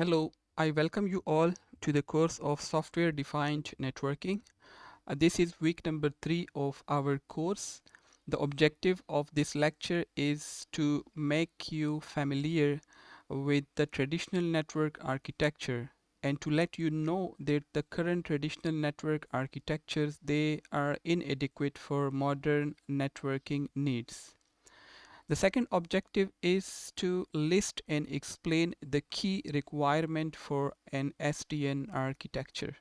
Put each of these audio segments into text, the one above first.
Hello, I welcome you all to the course of Software Defined Networking. This is week number 3 of our course. The objective of this lecture is to make you familiar with the traditional network architecture and to let you know that the current traditional network architectures they are inadequate for modern networking needs. The second objective is to list and explain the key requirement for an SDN architecture.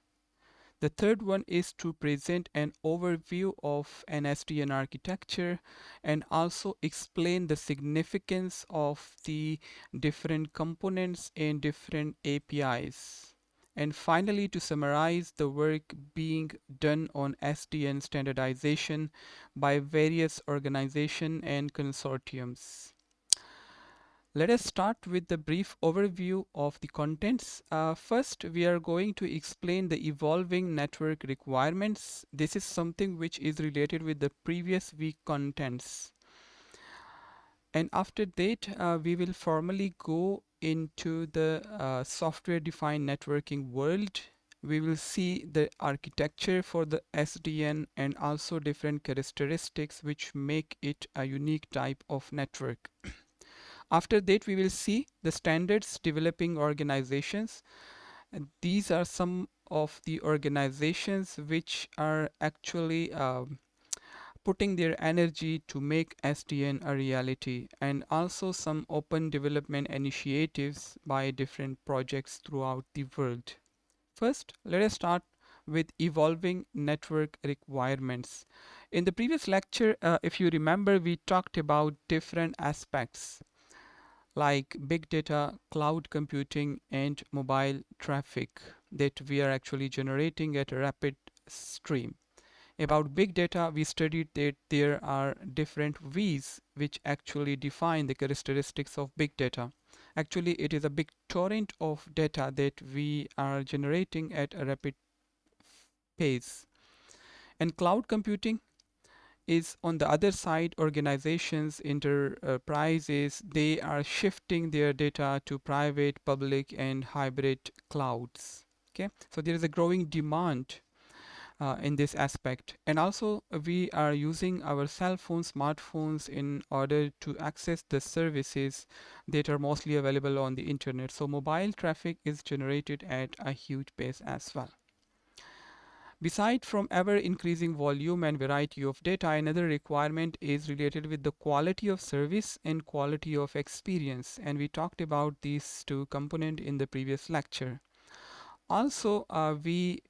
The third one is to present an overview of an SDN architecture and also explain the significance of the different components and different APIs. And finally, to summarize the work being done on SDN standardization by various organizations and consortiums. Let us start with the brief overview of the contents. First, we are going to explain the evolving network requirements. This is something which is related with the previous week contents. And after that, we will formally go into the software-defined networking world. We will see the architecture for the SDN and also different characteristics which make it a unique type of network. After that, we will see the standards developing organizations. And these are some of the organizations which are actually putting their energy to make SDN a reality, and also some open development initiatives by different projects throughout the world. First, let us start with evolving network requirements. In the previous lecture, if you remember, we talked about different aspects like big data, cloud computing, and mobile traffic that we are actually generating at a rapid stream. About big data, we studied that there are different V's which actually define the characteristics of big data. Actually, it is a big torrent of data that we are generating at a rapid pace. And cloud computing is on the other side, organizations, enterprises, they are shifting their data to private, public, and hybrid clouds. Okay, so there is a growing demand in this aspect. And also we are using our cell phones, smartphones in order to access the services that are mostly available on the internet. So mobile traffic is generated at a huge pace as well. Beside from ever increasing volume and variety of data, another requirement is related with the quality of service and quality of experience. And we talked about these two components in the previous lecture. Also, we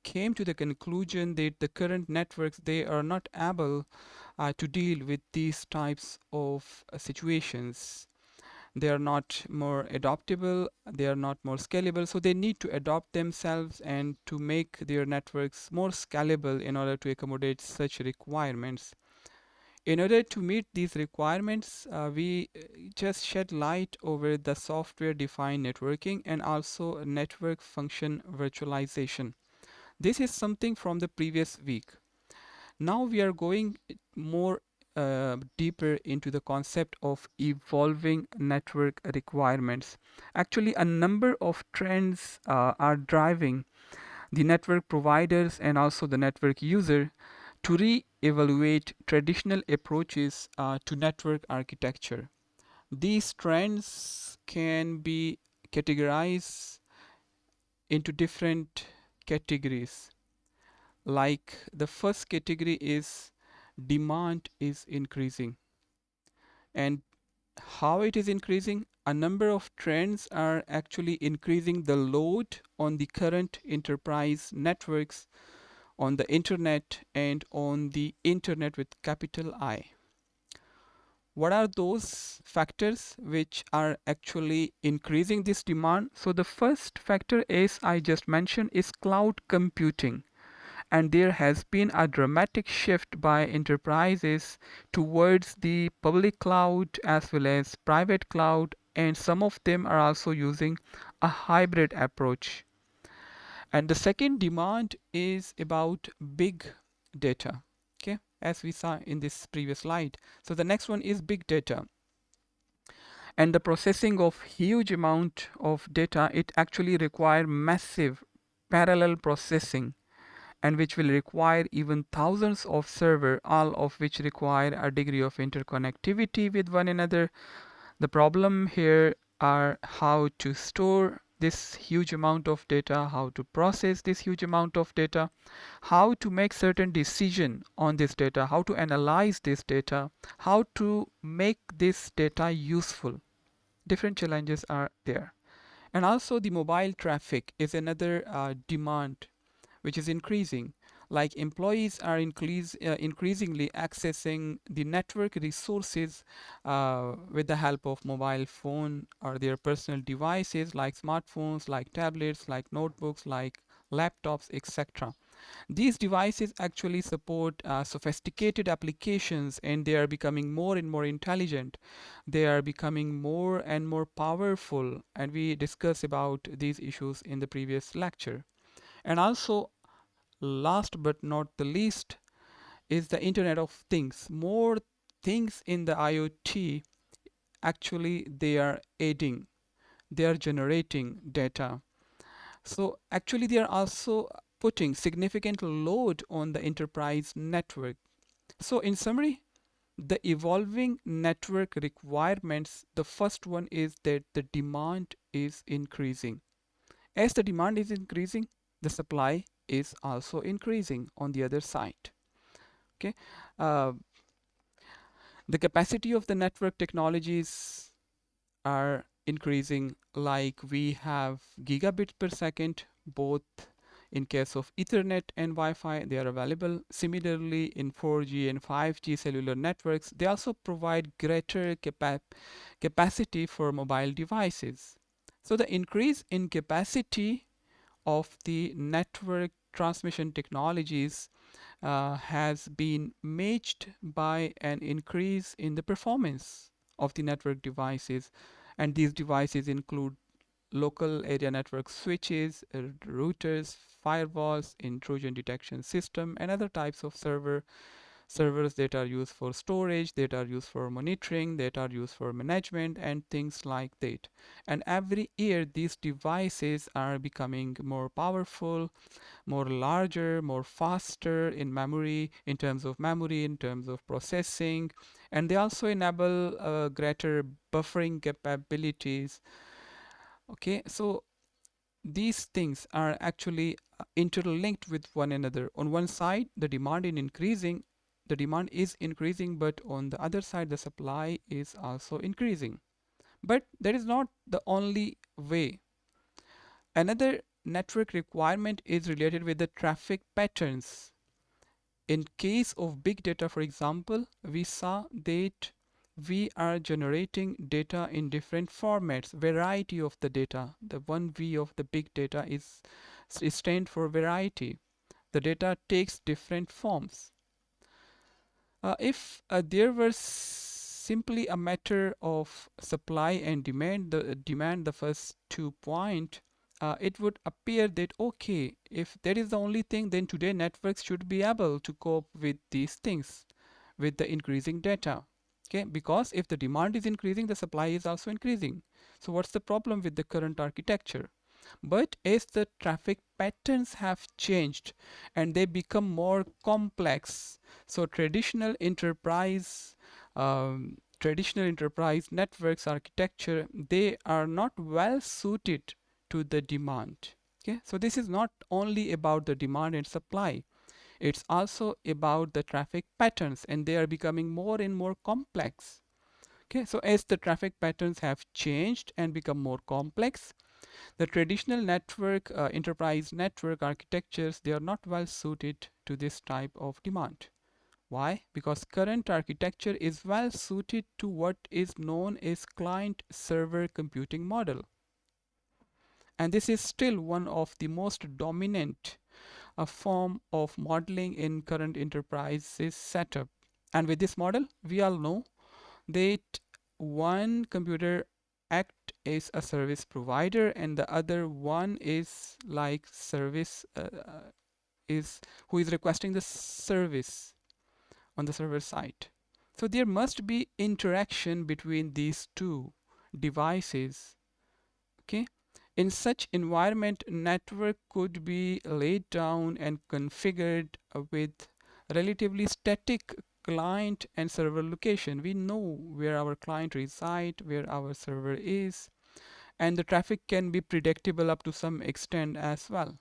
came to the conclusion that the current networks, they are not able to deal with these types of situations. They are not more adaptable, they are not more scalable, so they need to adopt themselves and to make their networks more scalable in order to accommodate such requirements. In order to meet these requirements, we just shed light over the software defined networking and also network function virtualization. This is something from the previous week. Now we are going more deeper into the concept of evolving network requirements. Actually, a number of trends are driving the network providers and also the network user to re-evaluate traditional approaches to network architecture. These trends can be categorized into different categories. Like the first category is demand is increasing. And how it is increasing? A number of trends are actually increasing the load on the current enterprise networks, on the internet, and on the internet with capital I. What are those factors which are actually increasing this demand? So the first factor, as I just mentioned, is cloud computing. And there has been a dramatic shift by enterprises towards the public cloud as well as private cloud, and some of them are also using a hybrid approach. And the second demand is about big data, okay, as we saw in this previous slide. So the next one is big data. And the processing of huge amount of data, it actually require massive parallel processing, and which will require even thousands of server, all of which require a degree of interconnectivity with one another. The problem here are how to store this huge amount of data, how to process this huge amount of data, how to make certain decision on this data, how to analyze this data, how to make this data useful. Different challenges are there. And also the mobile traffic is another demand which is increasing. Like employees are increasingly accessing the network resources with the help of mobile phone or their personal devices like smartphones, like tablets, like notebooks, like laptops, etc. These devices actually support sophisticated applications, and they are becoming more and more intelligent. They are becoming more and more powerful, and we discussed about these issues in the previous lecture. And also, last but not the least, is the Internet of Things. More things in the IoT, actually they are aiding, they are generating data. So actually they are also putting significant load on the enterprise network. So in summary, the evolving network requirements, the first one is that the demand is increasing. As the demand is increasing, the supply is also increasing on the other side. Okay, uh, the capacity of the network technologies are increasing. Like we have gigabits per second, both in case of Ethernet and Wi-Fi, they are available. Similarly, in 4G and 5G cellular networks, they also provide greater capacity for mobile devices. So the increase in capacity of the network transmission technologies has been matched by an increase in the performance of the network devices. And these devices include local area network switches, routers, firewalls, intrusion detection system, and other types of servers that are used for storage, that are used for monitoring, that are used for management, and things like that. And every year these devices are becoming more powerful, more larger, more faster in memory, in terms of memory, in terms of processing, and they also enable greater buffering capabilities. Okay, so these things are actually interlinked with one another. On one side, the demand is increasing, but on the other side, the supply is also increasing. But that is not the only way. Another network requirement is related with the traffic patterns. In case of big data, for example, we saw that we are generating data in different formats, variety of the data. The one V of the big data is stand for variety. The data takes different forms. If there was simply a matter of supply and demand, the first 2 point, it would appear that okay, if that is the only thing, then today networks should be able to cope with these things, with the increasing data. Okay, because if the demand is increasing, the supply is also increasing. So what's the problem with the current architecture? But as the traffic patterns have changed and they become more complex, so traditional enterprise networks architecture, they are not well suited to the demand. Okay, so this is not only about the demand and supply, it's also about the traffic patterns, and they are becoming more and more complex. Okay, so as the traffic patterns have changed and become more complex, the traditional network, enterprise network architectures, they are not well suited to this type of demand. Why? Because current architecture is well suited to what is known as client-server computing model. And this is still one of the most dominant form of modeling in current enterprises setup. And with this model, we all know that one computer act as a service provider and the other one is like service is who is requesting the service on the server side. So there must be interaction between these two devices. Okay, in such environment, network could be laid down and configured with relatively static client and server location. We know where our client reside, where our server is, and the traffic can be predictable up to some extent as well.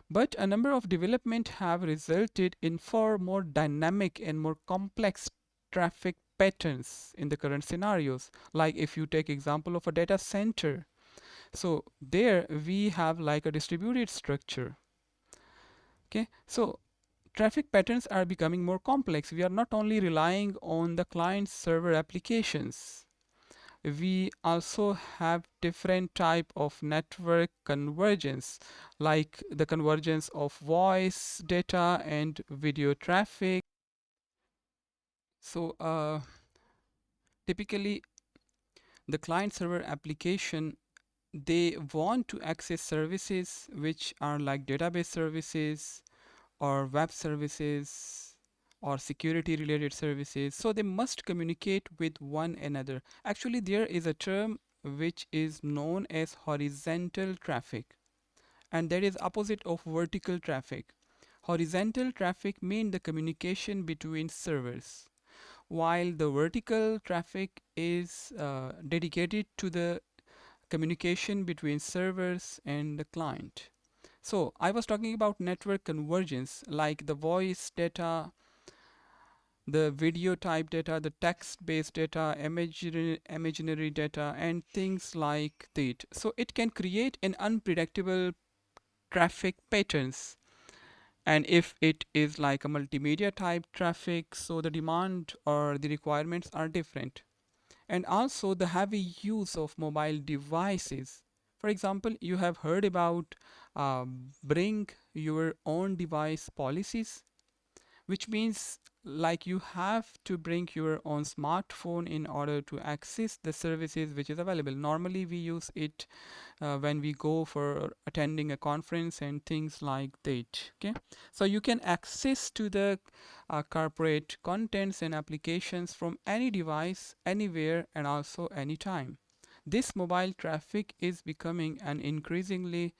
But a number of developments have resulted in far more dynamic and more complex traffic patterns in the current scenarios. Like if you take example of a data center, so there we have like a distributed structure. Okay, so traffic patterns are becoming more complex. We are not only relying on the client server applications, we also have different type of network convergence, like the convergence of voice data and video traffic. So typically the client server application, they want to access services which are like database services or web services or security related services, so they must communicate with one another. Actually, there is a term which is known as horizontal traffic, and that is opposite of vertical traffic. Horizontal traffic means the communication between servers, while the vertical traffic is dedicated to the communication between servers and the client. So I was talking about network convergence, like the voice data, the video type data, the text based data, imaginary data, and things like that. So it can create an unpredictable traffic patterns. And if it is like a multimedia type traffic, so the demand or the requirements are different. And also the heavy use of mobile devices. For example, you have heard about bring your own device policies, which means like you have to bring your own smartphone in order to access the services which is available. Normally we use it when we go for attending a conference and things like that. Okay, so you can access to the corporate contents and applications from any device, anywhere, and also anytime. This mobile traffic is becoming an increasingly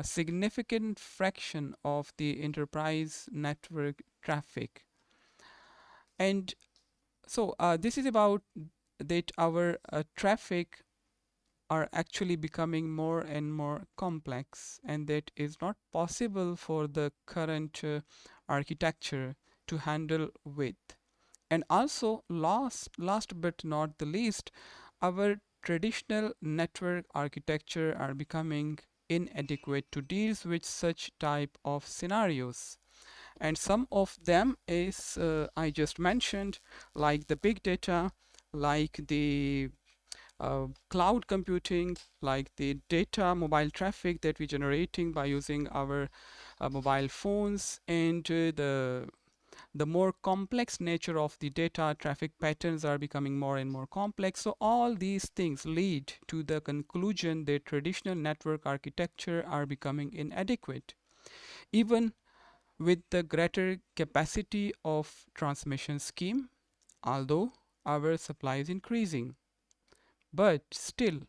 significant fraction of the enterprise network traffic. And so this is about that our traffic are actually becoming more and more complex, and that is not possible for the current architecture to handle with. And also last but not the least, our traditional network architecture are becoming inadequate to deal with such type of scenarios. And some of them is I just mentioned, like the big data, like the cloud computing, like the data mobile traffic that we're generating by using our mobile phones, and the more complex nature of the data traffic patterns are becoming more and more complex. So all these things lead to the conclusion that traditional network architecture are becoming inadequate, even with the greater capacity of transmission scheme, although our supply is increasing. But still,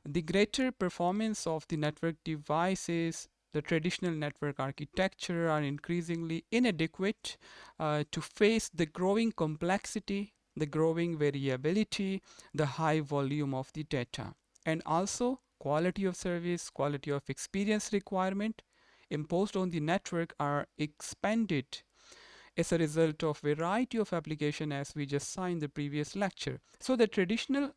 the greater performance of the network devices, the traditional network architecture are increasingly inadequate to face the growing complexity, the growing variability, the high volume of the data, and also quality of service, quality of experience requirement imposed on the network are expanded as a result of variety of application, as we just saw in the previous lecture. So the traditional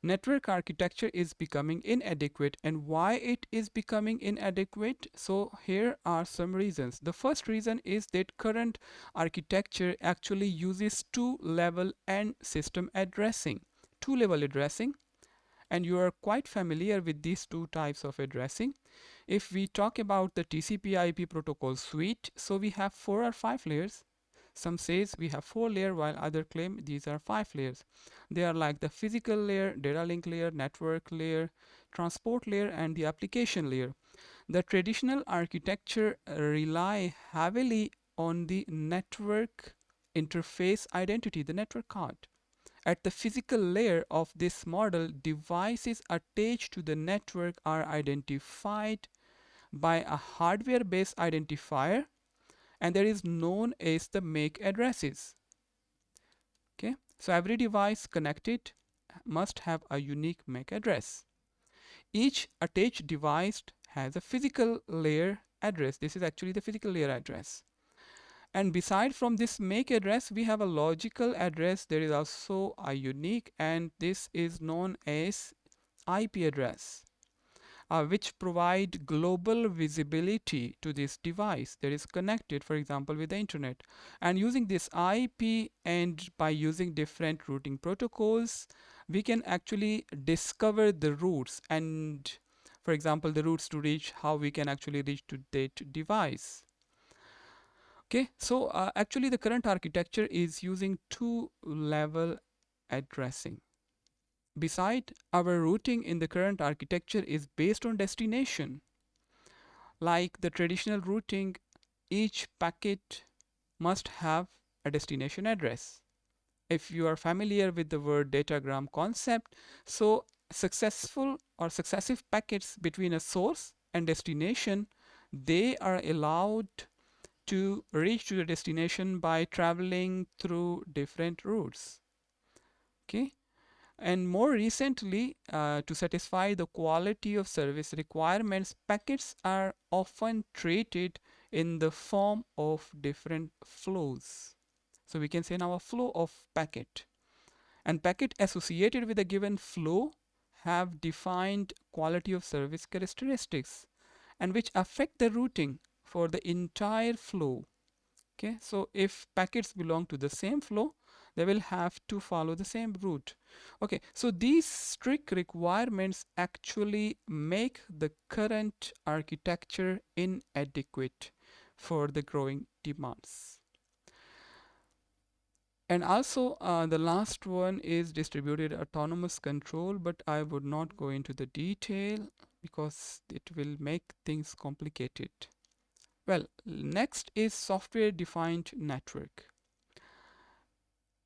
network architecture is becoming inadequate. And why it is becoming inadequate? So here are some reasons. The first reason is that current architecture actually uses two-level and system addressing. Two-level addressing, and you are quite familiar with these two types of addressing. If we talk about the TCP/IP protocol suite, so we have 4 or 5 layers. Some says we have 4 layers, while other claim these are 5 layers. They are like the physical layer, data link layer, network layer, transport layer, and the application layer. The traditional architecture rely heavily on the network interface identity, the network card. At the physical layer of this model, devices attached to the network are identified by a hardware-based identifier, and that is known as the MAC addresses. Okay, so every device connected must have a unique MAC address. Each attached device has a physical layer address. This is actually the physical layer address. And beside from this MAC address, we have a logical address. There is also a unique, and this is known as IP address, which provide global visibility to this device that is connected, for example, with the internet. And using this IP and by using different routing protocols, we can actually discover the routes and, for example, the routes to reach, how we can actually reach to that device. Okay, so actually the current architecture is using two-level addressing. Beside, our routing in the current architecture is based on destination. Like the traditional routing, each packet must have a destination address. If you are familiar with the word datagram concept, so successful or successive packets between a source and destination, they are allowed to reach to the destination by traveling through different routes. Okay, and more recently, to satisfy the quality of service requirements, packets are often treated in the form of different flows. So we can say now a flow of packet, and packet associated with a given flow have defined quality of service characteristics and which affect the routing for the entire flow. Okay, so if packets belong to the same flow, they will have to follow the same route. Okay, so these strict requirements actually make the current architecture inadequate for the growing demands. And also the last one is distributed autonomous control, but I would not go into the detail because it will make things complicated. Well, next is software defined network.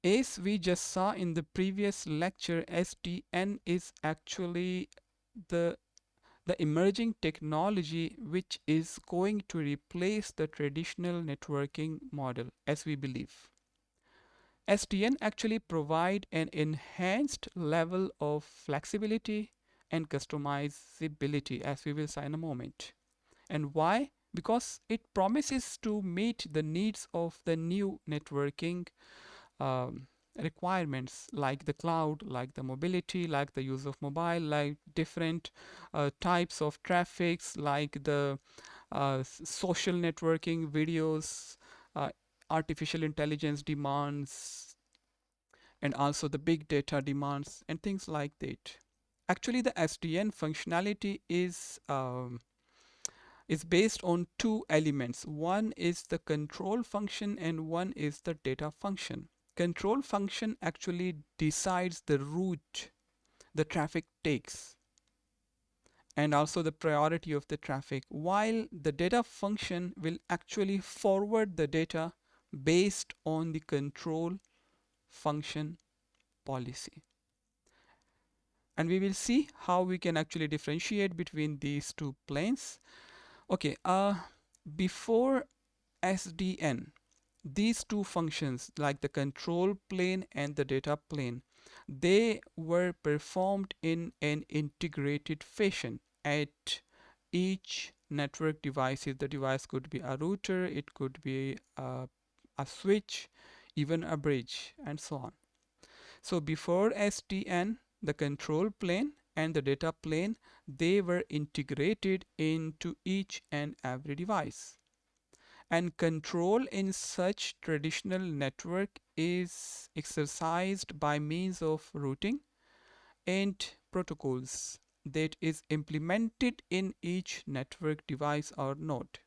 As we just saw in the previous lecture, SDN is actually the emerging technology which is going to replace the traditional networking model, as we believe. SDN actually provide an enhanced level of flexibility and customizability, as we will see in a moment. And why? Because it promises to meet the needs of the new networking requirements, like the cloud, like the mobility, like the use of mobile, like different types of traffics, like the social networking, videos, uh, artificial intelligence demands, and also the big data demands and things like that. Actually, the SDN functionality is based on two elements. One is the control function and one is the data function. Control function actually decides the route the traffic takes and also the priority of the traffic, while the data function will actually forward the data based on the control function policy. And we will see how we can actually differentiate between these two planes. Okay, before SDN, these two functions, like the control plane and the data plane, they were performed in an integrated fashion at each network device. The device could be a router, it could be a switch, even a bridge, and so on. So before SDN, the control plane and the data plane, they were integrated into each and every device. And control in such traditional network is exercised by means of routing and protocols that is implemented in each network device or node.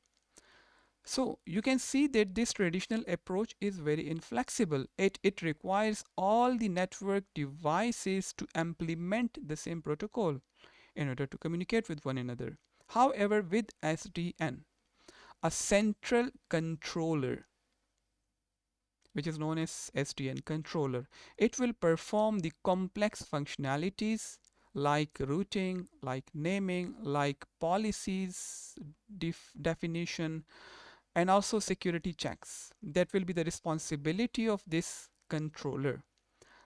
So you can see that this traditional approach is very inflexible. It requires all the network devices to implement the same protocol in order to communicate with one another. However, with SDN, a central controller which is known as SDN controller. It will perform the complex functionalities like routing, like naming, like policies definition, and also security checks. That will be the responsibility of this controller.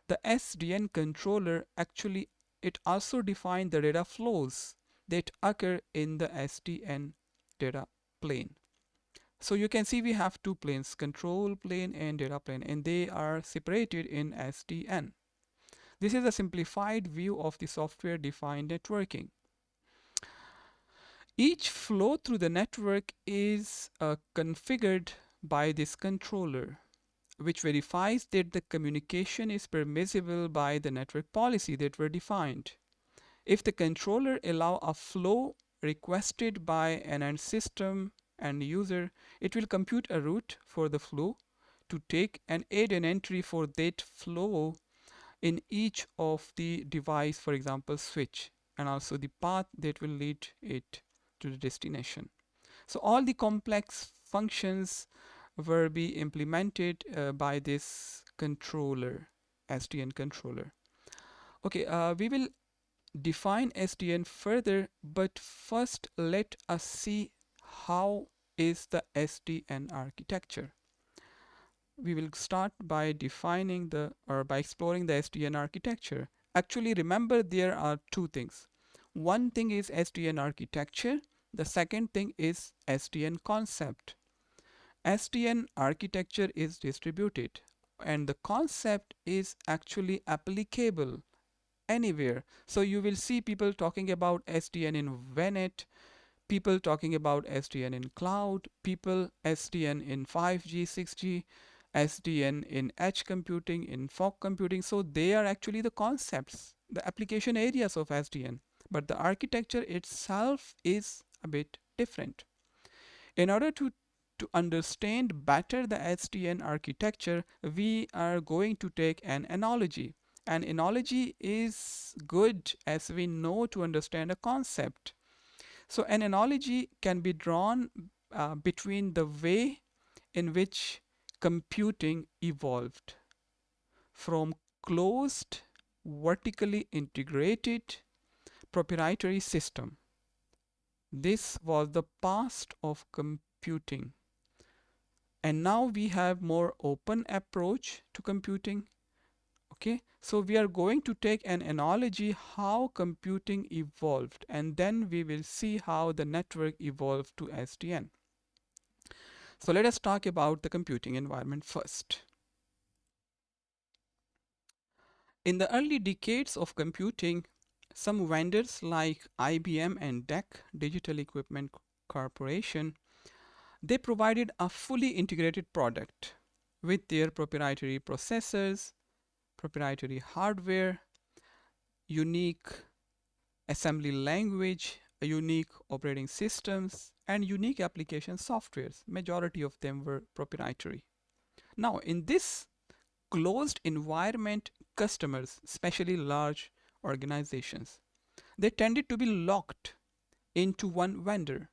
The SDN controller actually, it also defines the data flows that occur in the SDN data plane. So you can see we have two planes, control plane and data plane, and they are separated in SDN. This is a simplified view of the software defined networking. Each flow through the network is configured by this controller, which verifies that the communication is permissible by the network policy that were defined. If the controller allow a flow requested by an end system and user, it will compute a route for the flow to take and add an entry for that flow in each of the device, for example, switch, and also the path that will lead it to the destination. So all the complex functions will be implemented by this controller, SDN controller. Okay, we will define SDN further, but first let us see how is the SDN architecture. We will start by defining by exploring the SDN architecture. Actually, remember there are two things. One thing is SDN architecture. The second thing is SDN concept. SDN architecture is distributed, and the concept is actually applicable anywhere. So you will see people talking about SDN in VNet, people talking about SDN in cloud, people SDN in 5G, 6G, SDN in edge computing, in fog computing. So they are actually the concepts, the application areas of SDN. But the architecture itself is a bit different. In order to understand better the SDN architecture, we are going to take an analogy. An analogy is good, as we know, to understand a concept. So an analogy can be drawn between the way in which computing evolved from closed, vertically integrated, proprietary system. This was the past of computing. And now we have more open approach to computing. Okay, so we are going to take an analogy how computing evolved, and then we will see how the network evolved to SDN. So let us talk about the computing environment first. In the early decades of computing, some vendors like IBM and DEC, Digital Equipment Corporation, they provided a fully integrated product with their proprietary processors, proprietary hardware, unique assembly language, unique operating systems, and unique application softwares. Majority of them were proprietary. Now, in this closed environment, customers, especially large organizations, they tended to be locked into one vendor,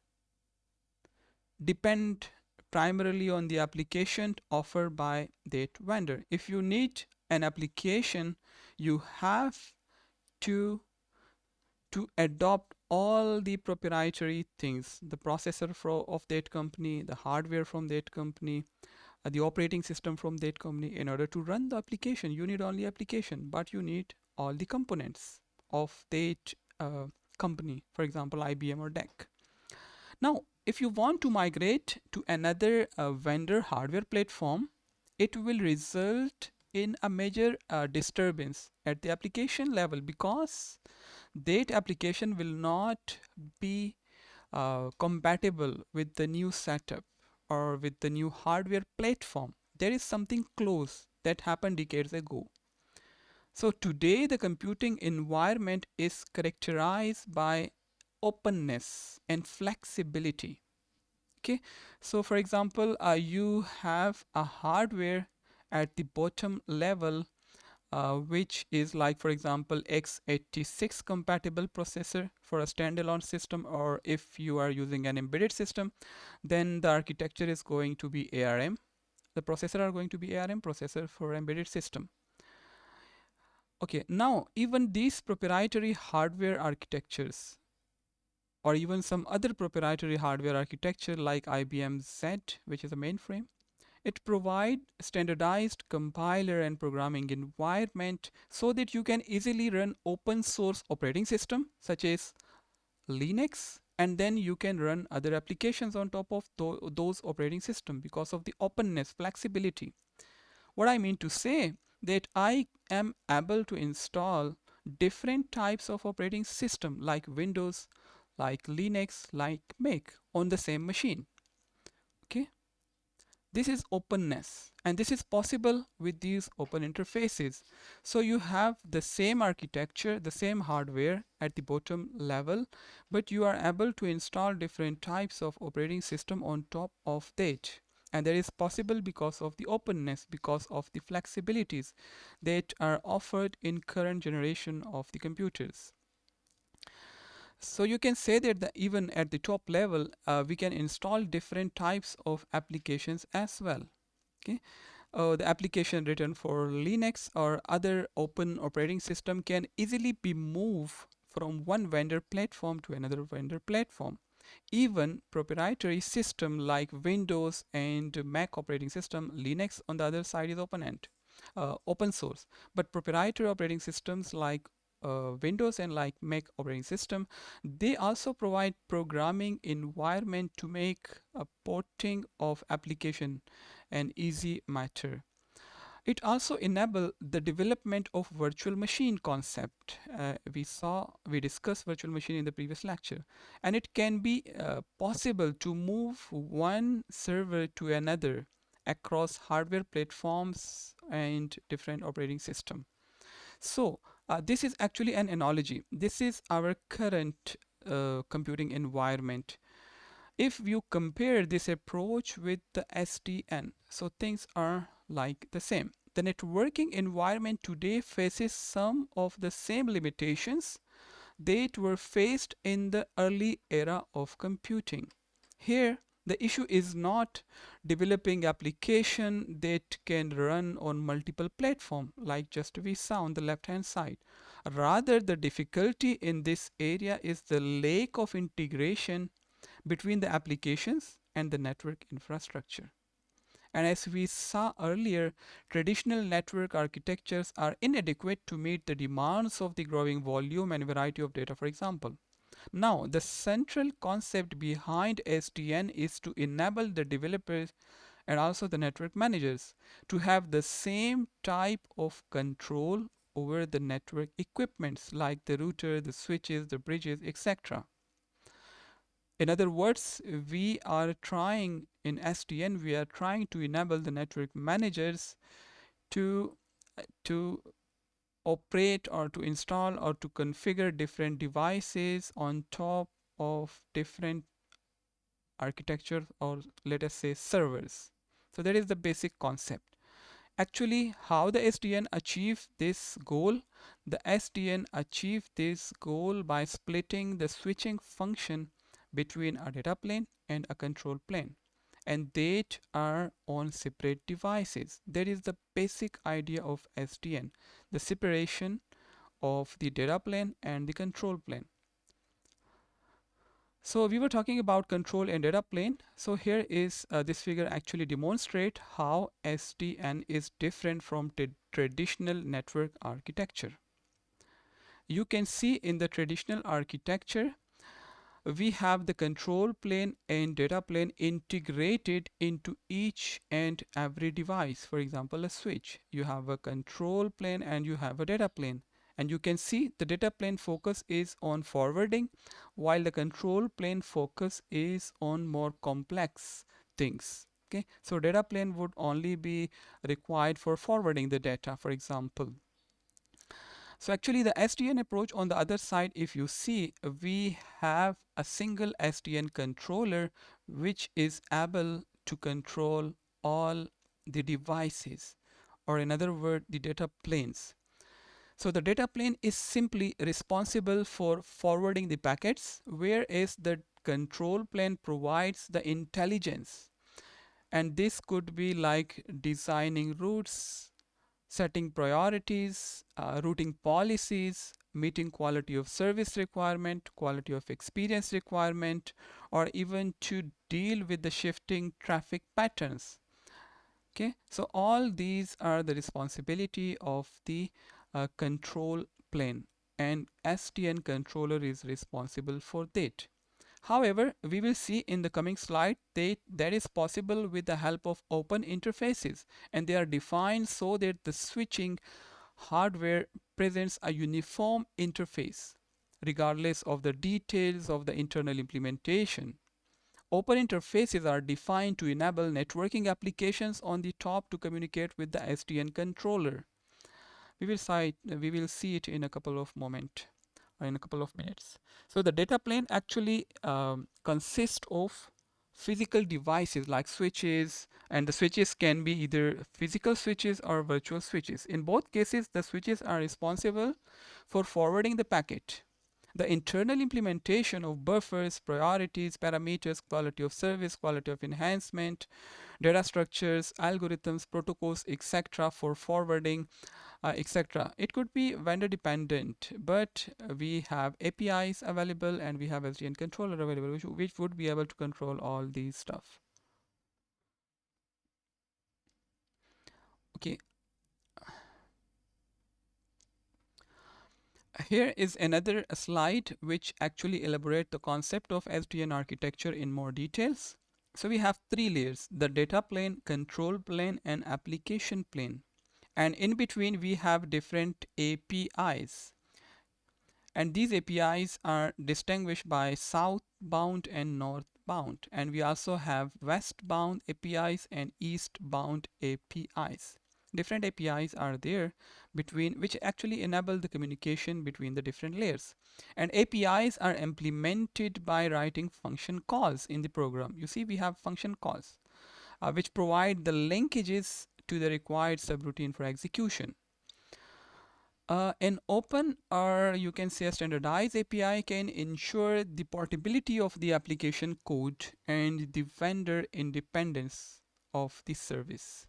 depend primarily on the application offered by that vendor. If you need an application, you have to adopt all the proprietary things, the processor of that company, the hardware from that company, the operating system from that company. In order to run the application, you need only application, but you need all the components of that company, for example, IBM or DEC. Now, if you want to migrate to another vendor hardware platform, it will result in a major disturbance at the application level, because that application will not be compatible with the new setup or with the new hardware platform. There is something close that happened decades ago. So today the computing environment is characterized by openness and flexibility. Okay, so for example, you have a hardware at the bottom level, which is like, for example, x86 compatible processor for a standalone system, or if you are using an embedded system, then the architecture is going to be ARM, The processor are going to be ARM processor for embedded system. Okay, now even these proprietary hardware architectures or even some other proprietary hardware architecture like IBM Z, which is a mainframe, it provides standardized compiler and programming environment so that you can easily run open source operating system such as Linux, and then you can run other applications on top of those operating system because of the openness, flexibility. What I mean to say that I am able to install different types of operating system like Windows, like Linux, like Mac on the same machine. Okay, this is openness, and this is possible with these open interfaces. So you have the same architecture, the same hardware at the bottom level, but you are able to install different types of operating system on top of that. And that is possible because of the openness, because of the flexibilities that are offered in current generation of the computers. So you can say that even at the top level, we can install different types of applications as well. Okay, the application written for Linux or other open operating system can easily be moved from one vendor platform to another vendor platform. Even proprietary system like Windows and Mac operating system, Linux on the other side is open source, but proprietary operating systems like Windows and like Mac operating system, they also provide programming environment to make a porting of application an easy matter. It also enables the development of virtual machine concept. We discussed virtual machine in the previous lecture, and it can be possible to move one server to another across hardware platforms and different operating system. So this is actually an analogy. This is our current computing environment. If you compare this approach with the SDN, so things are like the same. The networking environment today faces some of the same limitations that were faced in the early era of computing. Here, the issue is not developing application that can run on multiple platforms like just we saw on the left hand side. Rather, the difficulty in this area is the lack of integration between the applications and the network infrastructure. And as we saw earlier, traditional network architectures are inadequate to meet the demands of the growing volume and variety of data, for example. Now, the central concept behind SDN is to enable the developers and also the network managers to have the same type of control over the network equipments like the router, the switches, the bridges, etc. In other words, we are trying in SDN, we are trying to enable the network managers to to operate or to install or to configure different devices on top of different architecture, or let us say servers. So that is the basic concept. Actually, how the SDN achieved this goal? The SDN achieved this goal by splitting the switching function between a data plane and a control plane, and they are on separate devices. That is the basic idea of SDN, the separation of the data plane and the control plane. So we were talking about control and data plane. So here is this figure actually demonstrate how SDN is different from traditional network architecture. You can see in the traditional architecture, we have the control plane and data plane integrated into each and every device. For example, a switch, you have a control plane and you have a data plane. And you can see the data plane focus is on forwarding, while the control plane focus is on more complex things. Okay, so data plane would only be required for forwarding the data, for example. So actually the SDN approach on the other side, if you see, we have a single SDN controller which is able to control all the devices, or in other words, the data planes. So the data plane is simply responsible for forwarding the packets, whereas the control plane provides the intelligence And this could be like designing routes, setting priorities, routing policies, meeting quality of service requirement, quality of experience requirement, or even to deal with the shifting traffic patterns. Okay, so all these are the responsibility of the control plane, and SDN controller is responsible for that. However, we will see in the coming slide that is possible with the help of open interfaces, and they are defined so that the switching hardware presents a uniform interface regardless of the details of the internal implementation. Open interfaces are defined to enable networking applications on the top to communicate with the SDN controller. We will see it in a couple of minutes. So the data plane actually consists of physical devices like switches, and the switches can be either physical switches or virtual switches. In both cases, the switches are responsible for forwarding the packet. The internal implementation of buffers, priorities, parameters, quality of service, quality of enhancement, data structures, algorithms, protocols, etc. for forwarding, etc. It could be vendor dependent, but we have APIs available and we have SDN controller available, which would be able to control all these stuff. Okay, here is another slide which actually elaborate the concept of SDN architecture in more details. So we have three layers: the data plane, control plane, and application plane. And in between we have different APIs. And these APIs are distinguished by southbound and northbound. And we also have westbound APIs and eastbound APIs. Different APIs are there between which actually enable the communication between the different layers. And APIs are implemented by writing function calls in the program. You see, we have function calls which provide the linkages to the required subroutine for execution. An open, or you can say a standardized API, can ensure the portability of the application code and the vendor independence of the service.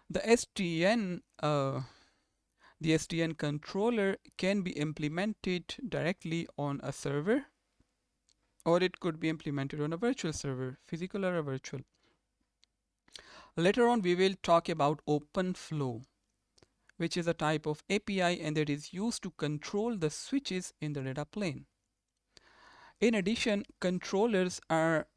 The SDN, the SDN controller can be implemented directly on a server, or it could be implemented on a virtual server, physical or a virtual. Later on, we will talk about OpenFlow, which is a type of API and that is used to control the switches in the data plane. In addition, controllers are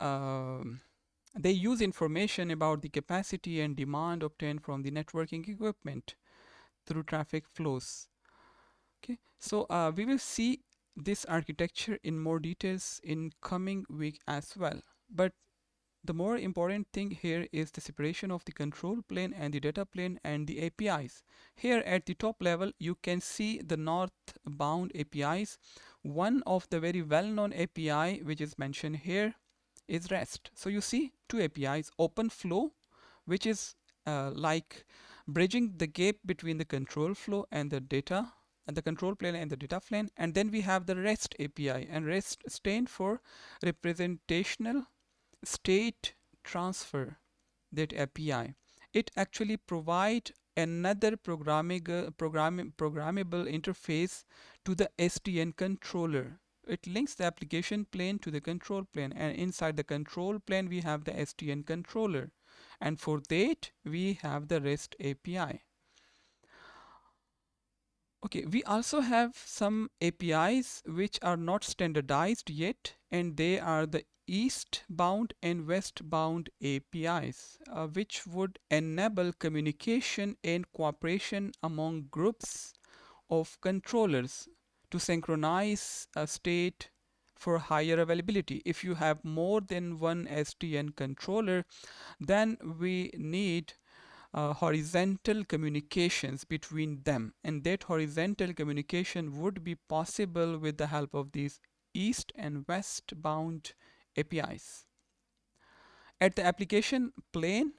they use information about the capacity and demand obtained from the networking equipment through traffic flows. Okay, so we will see this architecture in more details in coming week as well. But the more important thing here is the separation of the control plane and the data plane and the APIs. Here at the top level, you can see the northbound APIs. One of the very well-known API which is mentioned here is REST. So you see two APIs: OpenFlow, which is like bridging the gap between the control flow and the data, and the control plane and the data plane. And then we have the REST API, and REST stands for representational state transfer, that API. It actually provides another programmable interface to the SDN controller. It links the application plane to the control plane, and inside the control plane we have the SDN controller, and for that we have the REST API. Okay, we also have some APIs which are not standardized yet, and they are the eastbound and westbound APIs, which would enable communication and cooperation among groups of controllers to synchronize a state for higher availability. If you have more than one SDN controller, then we need horizontal communications between them, and that horizontal communication would be possible with the help of these east and westbound APIs. At the application plane,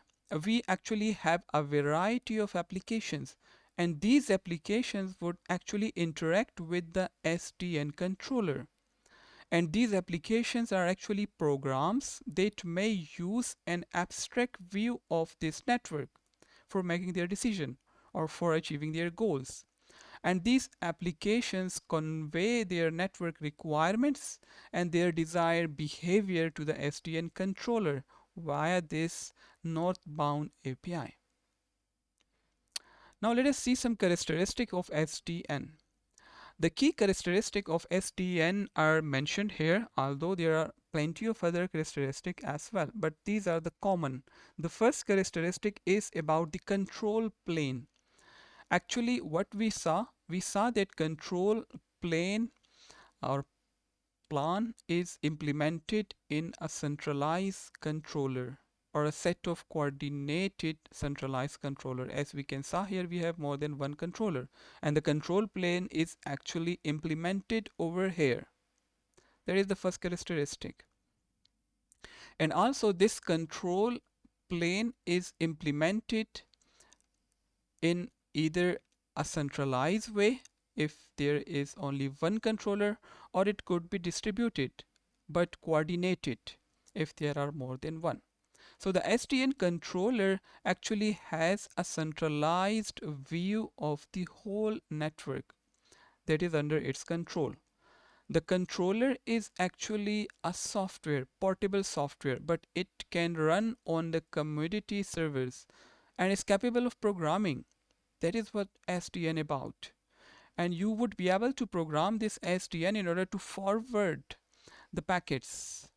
we actually have a variety of applications, and these applications would actually interact with the SDN controller. And these applications are actually programs that may use an abstract view of this network for making their decision or for achieving their goals. And these applications convey their network requirements and their desired behavior to the SDN controller via this northbound API. Now let us see some characteristics of SDN. The key characteristics of SDN are mentioned here, although there are plenty of other characteristics as well, but these are the common. The first characteristic is about the control plane. Actually, what we saw that control plane or plan is implemented in a centralized controller or a set of coordinated centralized controller. As we can see here, we have more than one controller, and the control plane is actually implemented over here. That is the first characteristic. And also this control plane is implemented in either a centralized way if there is only one controller, or it could be distributed but coordinated if there are more than one. So the SDN controller actually has a centralized view of the whole network that is under its control. The controller is actually a software, portable software, but it can run on the commodity servers and is capable of programming. That is what SDN about. And you would be able to program this SDN in order to forward the packets.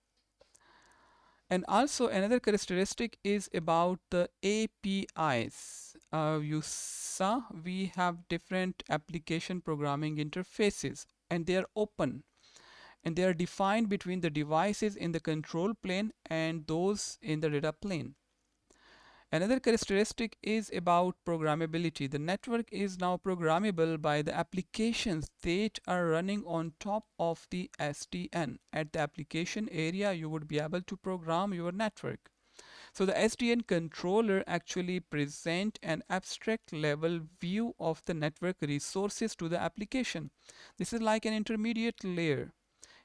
And also another characteristic is about the APIs. You saw we have different application programming interfaces, and they are open, and they are defined between the devices in the control plane and those in the data plane. Another characteristic is about programmability. The network is now programmable by the applications that are running on top of the SDN. At the application area, you would be able to program your network. So the SDN controller actually present an abstract level view of the network resources to the application. This is like an intermediate layer.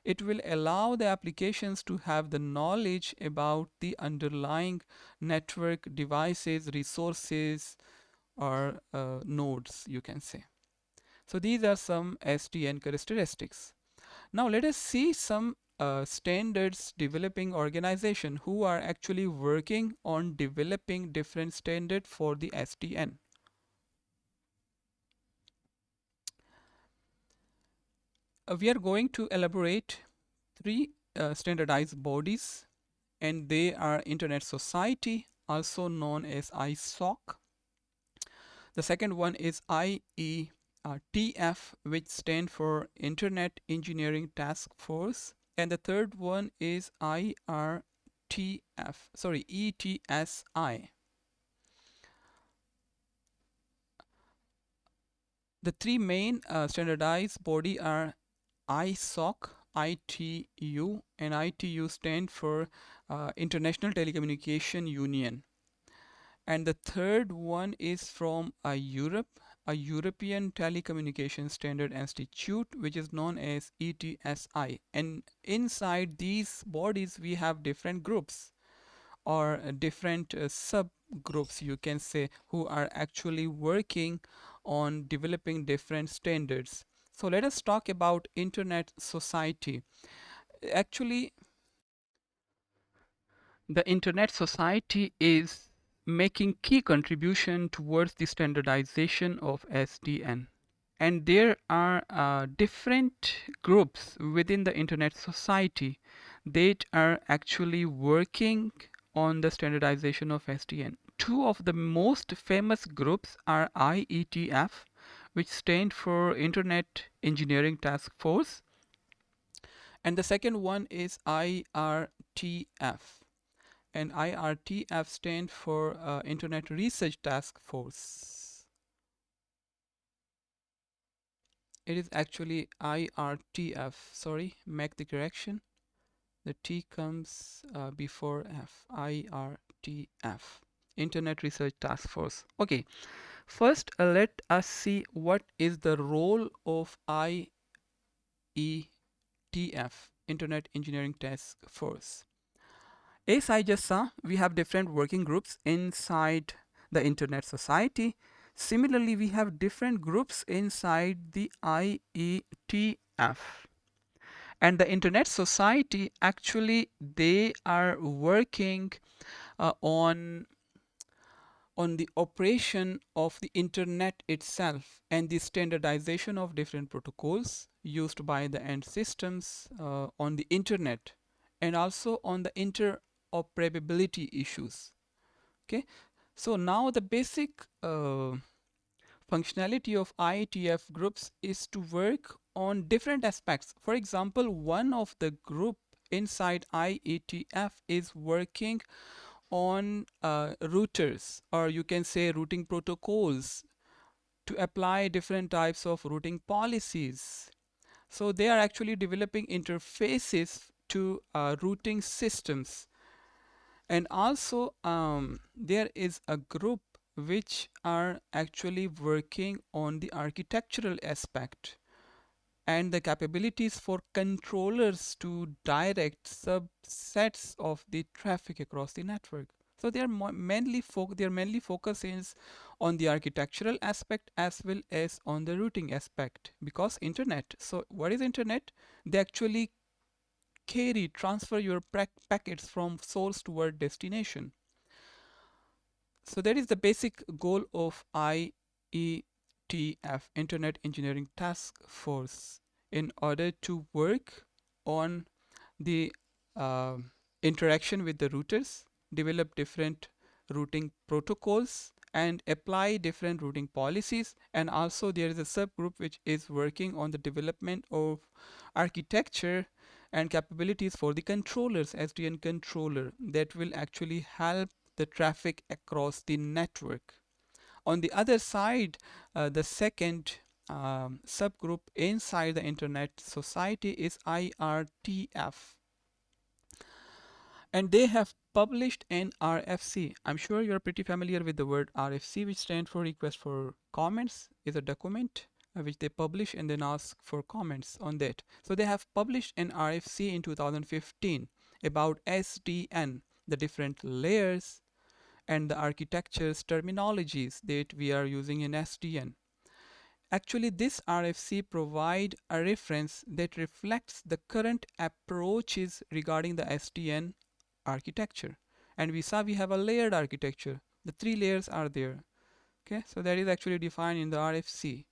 It will allow the applications to have the knowledge about the underlying network devices, resources, or nodes, you can say. So these are some SDN characteristics. Now let us see some standards developing organization who are actually working on developing different standards for the SDN. We are going to elaborate three standardized bodies, and they are Internet Society, also known as ISOC. The second one is IETF, which stands for Internet Engineering Task Force, and the third one is ETSI. The three main standardized body are ISOC, ITU, and ITU stand for International Telecommunication Union. And the third one is from Europe, a European Telecommunication Standard Institute, which is known as ETSI. And inside these bodies, we have different groups or different subgroups, you can say, who are actually working on developing different standards. So let us talk about Internet Society. Actually, the Internet Society is making key contribution towards the standardization of SDN. And there are different groups within the Internet Society that are actually working on the standardization of SDN. Two of the most famous groups are IETF, which stand for Internet Engineering Task Force, and the second one is IRTF. And IRTF stand for Internet Research Task Force. It is actually IRTF. Sorry, make the correction. The T comes before F. IRTF. Internet Research Task Force. Okay, first let us see what is the role of IETF. Internet Engineering Task Force. As I just saw, we have different working groups inside the Internet Society. Similarly, we have different groups inside the IETF. And the Internet Society, actually, they are working on the operation of the internet itself and the standardization of different protocols used by the end systems on the internet, and also on the interoperability issues. Okay, so now the basic functionality of IETF groups is to work on different aspects. For example, one of the group inside IETF is working on routers, or you can say routing protocols, to apply different types of routing policies. So they are actually developing interfaces to routing systems. And also there is a group which are actually working on the architectural aspect and the capabilities for controllers to direct subsets of the traffic across the network. So they are mainly focus is on the architectural aspect as well as on the routing aspect, because internet. So what is internet? They actually transfer your packets from source toward destination. So that is the basic goal of IETF, Internet Engineering Task Force, in order to work on the uh, interaction with the routers, develop different routing protocols, and apply different routing policies. And also there is a subgroup which is working on the development of architecture and capabilities for the controllers, SDN controller, that will actually help the traffic across the network. On the other side, the second subgroup inside the Internet Society is IRTF, and they have published an RFC. I'm sure you're pretty familiar with the word RFC, which stands for Request for Comments. Is a document which they publish and then ask for comments on that. So they have published an RFC in 2015 about SDN, the different layers and the architecture's terminologies that we are using in SDN. Actually, this RFC provide a reference that reflects the current approaches regarding the SDN architecture. And we saw we have a layered architecture. The three layers are there. Okay, so that is actually defined in the RFC.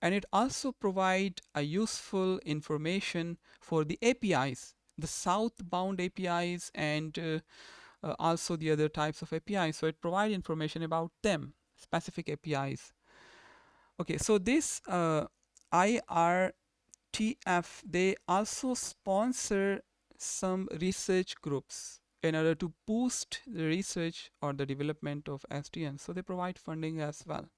And it also provide a useful information for the APIs, the southbound APIs, and also the other types of APIs. So it provides information about them, specific APIs. Okay, so this IRTF, they also sponsor some research groups in order to boost the research or the development of SDN. So they provide funding as well.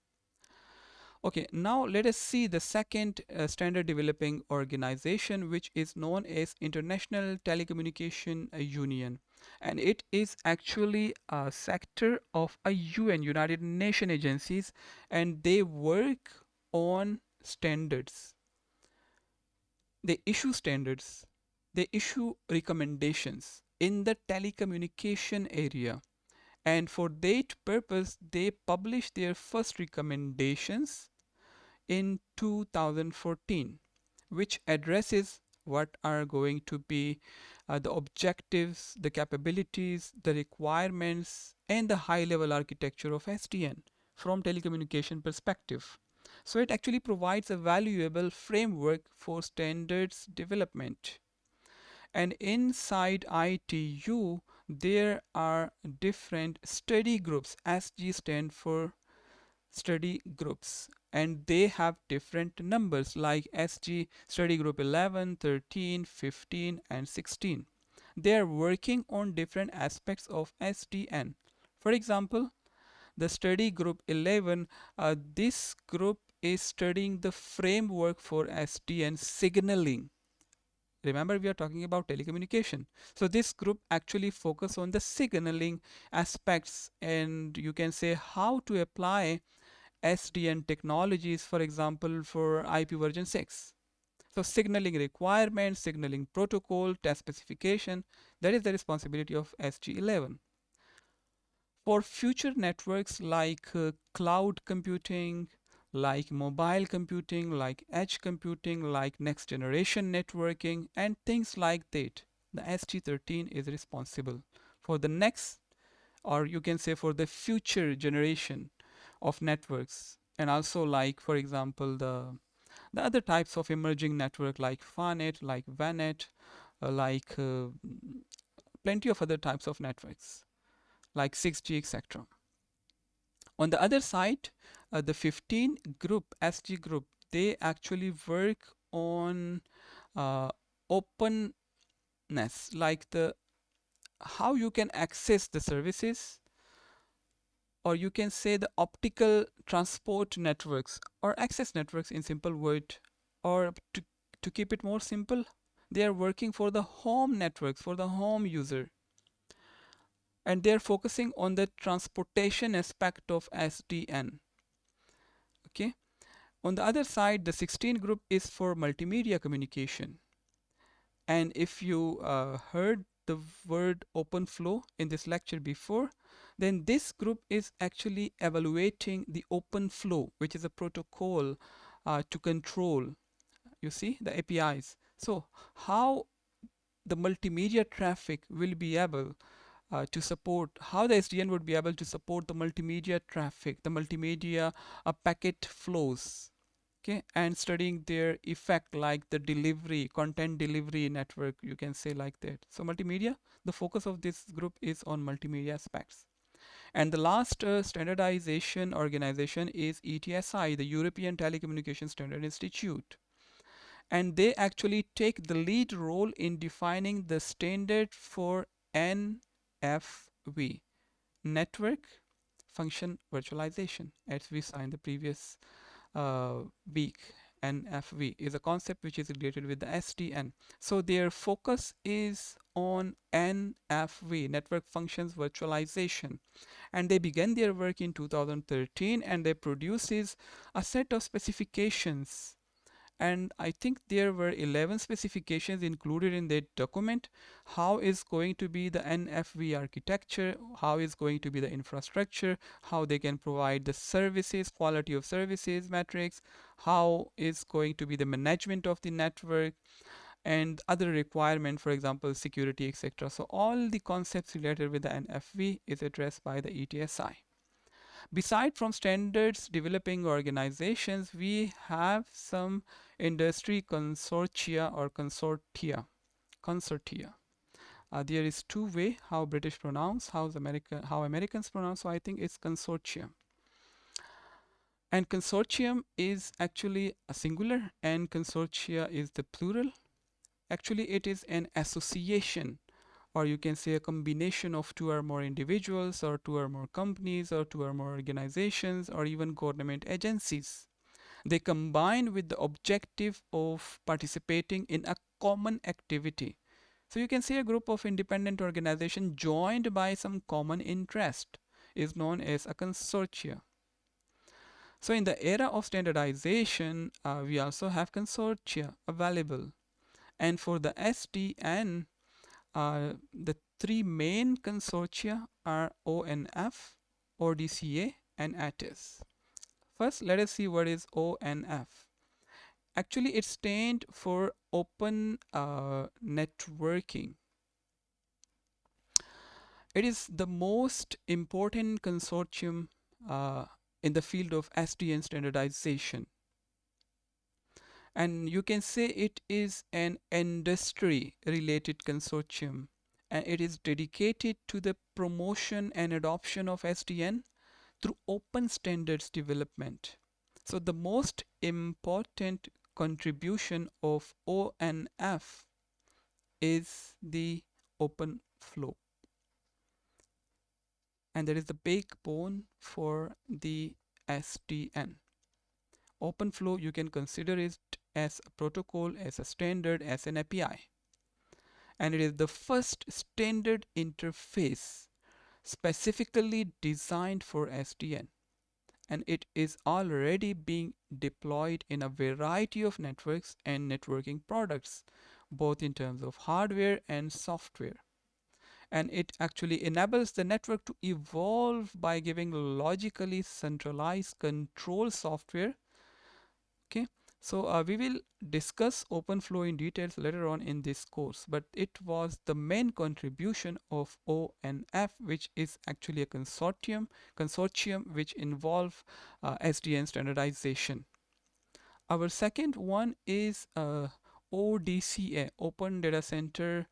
Okay, now let us see the second standard developing organization, which is known as International Telecommunication Union. And it is actually a sector of a UN, United Nations agencies, and they work on standards. They issue standards, they issue recommendations in the telecommunication area. And for that purpose, they publish their first recommendations in 2014, which addresses what are going to be the objectives, the capabilities, the requirements, and the high-level architecture of SDN from telecommunication perspective. So it actually provides a valuable framework for standards development. And inside ITU, there are different study groups. SG stand for study groups, and they have different numbers like SG study group 11, 13, 15, and 16. They are working on different aspects of SDN. For example, the study group 11, this group is studying the framework for SDN signaling. Remember, we are talking about telecommunication. So this group actually focus on the signaling aspects, and you can say how to apply SDN technologies, for example, for IP version 6. So signaling requirements, signaling protocol, test specification, that is the responsibility of SG11. For future networks like cloud computing, like mobile computing, like edge computing, like next generation networking, and things like that, the SG13 is responsible for the next, or you can say for the future generation of networks. And also, like for example, the other types of emerging network like FARNet, like VANet, like plenty of other types of networks like 6G, etc. On the other side, the 15 group, SG group, they actually work on uh, openness, like the how you can access the services, or you can say the optical transport networks or access networks in simple word, or to keep it more simple, they are working for the home networks, for the home user, and they're focusing on the transportation aspect of SDN. Okay. On the other side, the 16 group is for multimedia communication. And if you heard the word open flow in this lecture before, then this group is actually evaluating the open flow, which is a protocol to control, you see, the APIs. So how the multimedia traffic will be able to support, how the SDN would be able to support the multimedia traffic, the multimedia packet flows, okay, and studying their effect, like the delivery, content delivery network, you can say like that. So multimedia, the focus of this group is on multimedia aspects. And the last standardization organization is ETSI, the European Telecommunication Standard Institute. And they actually take the lead role in defining the standard for NFV, network function virtualization, as we saw in the previous week. NFV is a concept which is related with the SDN. So their focus is on NFV, network functions virtualization, and they began their work in 2013, and they produces a set of specifications, and I think there were 11 specifications included in that document. How is going to be the NFV architecture, how is going to be the infrastructure, how they can provide the services, quality of services metrics, how is going to be the management of the network, and other requirement, for example security, etc. So all the concepts related with the NFV is addressed by the ETSI. Beside from standards developing organizations, we have some industry consortia or consortia. Consortia. There is two way how British pronounce, how Americans pronounce. So I think it's consortium. And consortium is actually a singular, and consortia is the plural. Actually, it is an association, or you can say a combination of two or more individuals, or two or more companies, or two or more organizations, or even government agencies. They combine with the objective of participating in a common activity. So you can say a group of independent organizations joined by some common interest is known as a consortia. So in the era of standardization, we also have consortia available. And for the SDN, the three main consortia are ONF, ODCA, and ATIS. First, let us see what is ONF. Actually, it stands for Open Networking. It is the most important consortium in the field of SDN standardization. And you can say it is an industry related consortium, and it is dedicated to the promotion and adoption of SDN through open standards development. So the most important contribution of ONF is the open flow, and that is the backbone for the SDN. Open flow, you can consider it as a protocol, as a standard, as an API, and it is the first standard interface specifically designed for SDN. and it is already being deployed in a variety of networks and networking products, both in terms of hardware and software. And it actually enables the network to evolve by giving logically centralized control software. Okay, so we will discuss OpenFlow in details later on in this course, but it was the main contribution of ONF, which is actually a consortium which involve SDN standardization. Our second one is ODCA, Open Data Center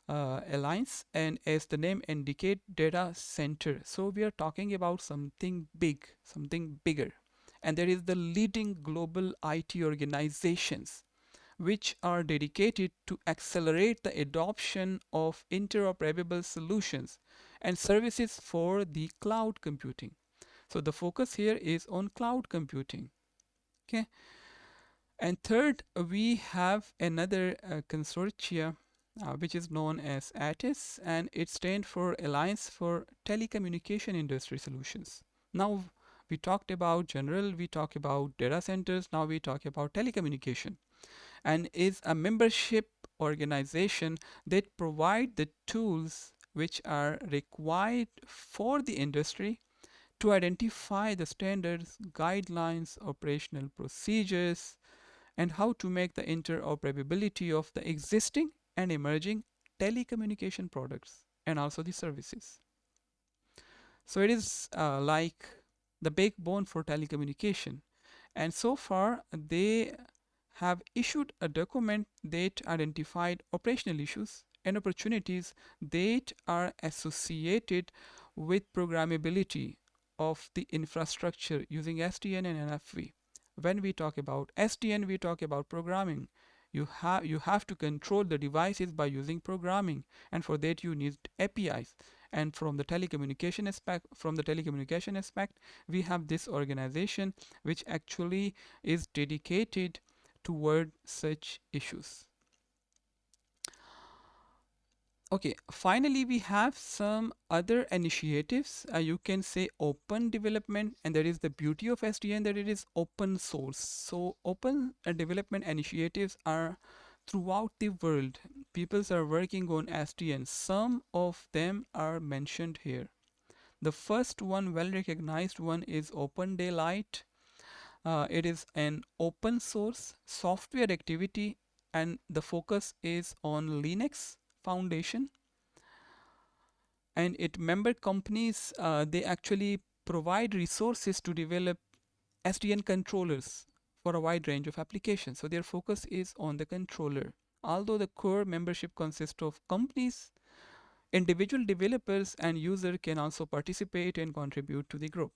Alliance, and as the name indicate, data center. So we are talking about something big, something bigger, and there is the leading global IT organizations which are dedicated to accelerate the adoption of interoperable solutions and services for the cloud computing. So the focus here is on cloud computing. Okay. And third, we have another consortia which is known as ATIS, and it stands for Alliance for Telecommunication Industry Solutions. Now we talked about general, we talk about data centers, now we talk about telecommunication, and is a membership organization that provide the tools which are required for the industry to identify the standards, guidelines, operational procedures, and how to make the interoperability of the existing and emerging telecommunication products and also the services. So it is like the backbone for telecommunication, and so far they have issued a document that identified operational issues and opportunities that are associated with programmability of the infrastructure using SDN and NFV. When we talk about SDN, we talk about programming. You have to control the devices by using programming, and for that you need APIs. And from the telecommunication aspect, we have this organization which actually is dedicated toward such issues. Okay, finally we have some other initiatives. You can say open development, and that is the beauty of SDN, that it is open source. So open development initiatives are throughout the world. People are working on SDN. Some of them are mentioned here. The first one, well recognized one, is Open Daylight. It is an open source software activity, and the focus is on Linux Foundation. And it member companies, they actually provide resources to develop SDN controllers for a wide range of applications. So their focus is on the controller. Although the core membership consists of companies, individual developers and users can also participate and contribute to the group.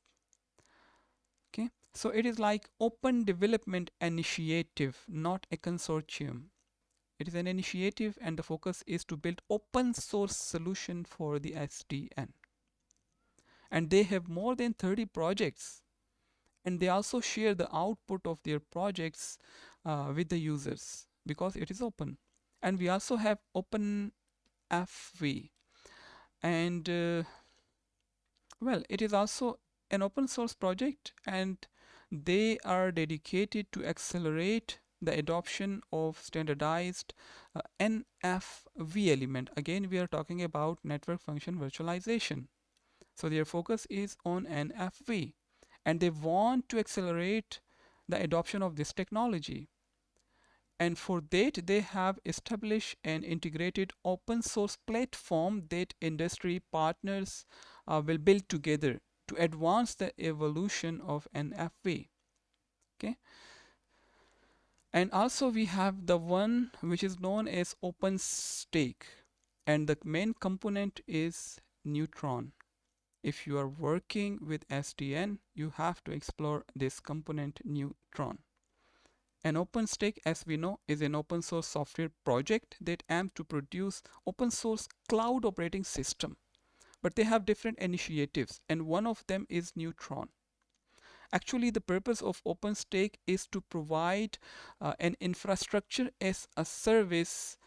Okay, so it is like open development initiative, not a consortium. It is an initiative, and the focus is to build open source solution for the SDN. And they have more than 30 projects, and they also share the output of their projects with the users because it is open. And we also have OpenFV, and well, it is also an open source project, and they are dedicated to accelerate the adoption of standardized NFV element. Again, we are talking about network function virtualization. So their focus is on NFV, and they want to accelerate the adoption of this technology. And for that, they have established an integrated open source platform that industry partners will build together to advance the evolution of NFV. Okay. And also we have the one which is known as OpenStack, and the main component is Neutron. If you are working with SDN, you have to explore this component Neutron. An OpenStack, as we know, is an open source software project that aims to produce open source cloud operating system. But they have different initiatives, and one of them is Neutron. Actually, the purpose of OpenStack is to provide an infrastructure as a service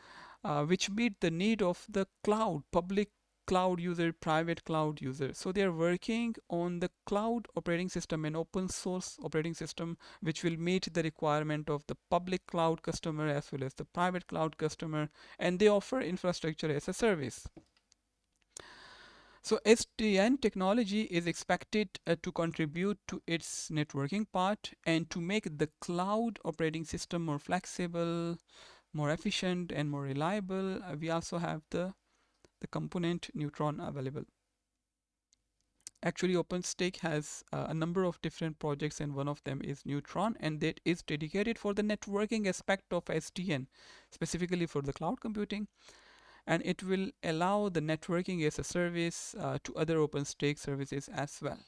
which meet the need of the cloud, public cloud user, private cloud user. So they are working on the cloud operating system, an open source operating system, which will meet the requirement of the public cloud customer as well as the private cloud customer, and they offer infrastructure as a service. So SDN technology is expected to contribute to its networking part and to make the cloud operating system more flexible, more efficient, and more reliable. We also have the component Neutron available. Actually, OpenStack has a number of different projects, and one of them is Neutron, and that is dedicated for the networking aspect of SDN, specifically for the cloud computing, and it will allow the networking as a service to other OpenStack services as well.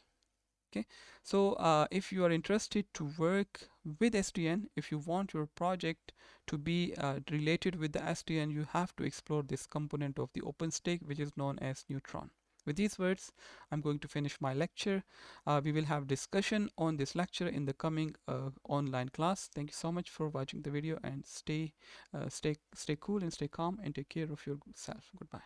Okay, so if you are interested to work with SDN, if you want your project to be related with the SDN, you have to explore this component of the OpenStack, which is known as Neutron. With these words, I'm going to finish my lecture. We will have discussion on this lecture in the coming online class. Thank you so much for watching the video, and stay cool and stay calm and take care of yourself. Goodbye.